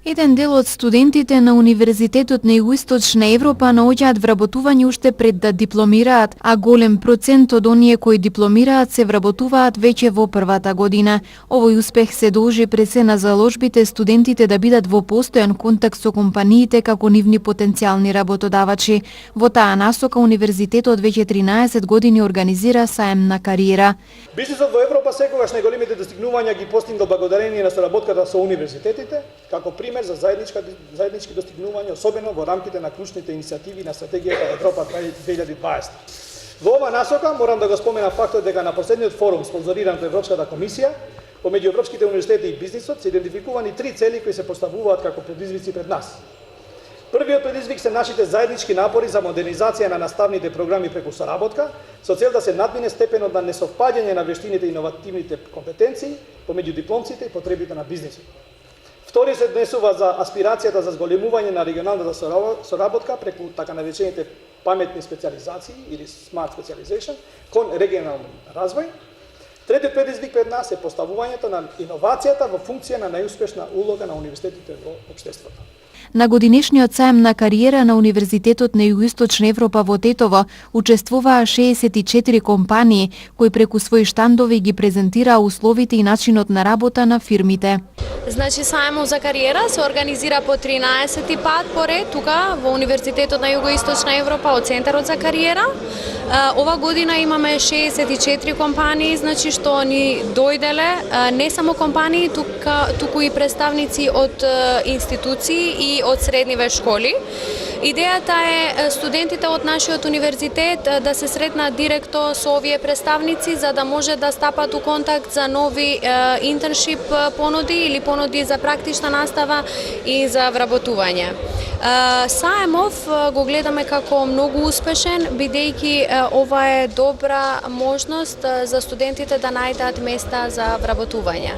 Еден дел од студентите на Универзитетот на Југоисточна Европа наоѓаат вработување уште пред да дипломираат, а голем процент од оние кои дипломираат се вработуваат веќе во првата година. Овој успех се должи пред се на заложбите студентите да бидат во постојан контакт со компаниите како нивни потенцијални работодавачи. Во таа насока Универзитетот веќе 13 години организира саем на кариера. Бизнисот во Европа секогаш најголемите достигнувања ги постигнал благодарение на соработката со универзитетите, како пример за заеднички достигнувања, особено во рамките на клучните иницијативи на стратегијата Европа 2020. Во ова насока морам да го споменам фактот дека на последниот форум спонзориран од Европската комисија, помеѓу европските универзитети и бизнисот се идентификувани 3 цели кои се поставуваат како предизвици пред нас. Првиот предизвик се нашите заеднички напори за модернизација на наставните програми преку соработка, со цел да се надмине степенот на несовпаѓање на вештините и иновативните компетенции помеѓу дипломците и потребите на бизнисот. Втори се однесува за аспирацијата за зголемување на регионалната соработка преку така наречените паметни специализации или smart specialization кон регионален развој. Третиот предизвик пред нас е поставувањето на иновацијата во функција на најуспешна улога на универзитетите во општеството. На годинешниот саем на кариера на Универзитетот на Југоисточна Европа во Тетово учествуваа 64 компании кои преку своји штандови ги презентираа условите и начинот на работа на фирмите. Значи саемот за кариера се организира по 13 пат поред тука во Универзитетот на Југоисточна Европа од Центарот за кариера. Ова година имаме 64 компании, значи што ни дојделе не само компании, туку и представници од институции и од средниве школи. Идејата е студентите од нашиот универзитет да се сретнат директно со овие представници за да може да стапат у контакт за нови интерншип понуди или понуди за практична настава и за вработување. Саемов го гледаме како многу успешен, бидејќи ова е добра можност за студентите да најдат места за вработување.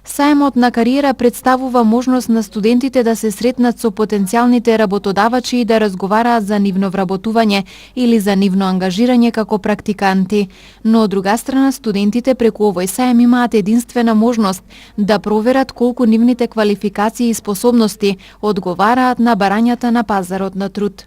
Саемот на кариера представува можност на студентите да се сретнат со потенцијалните работодавачи и да разговараат за нивно вработување или за нивно ангажирање како практиканти. Но од друга страна, студентите преку овој саем имаат единствена можност да проверат колку нивните квалификации и способности одговараат на барањата на пазарот на труд.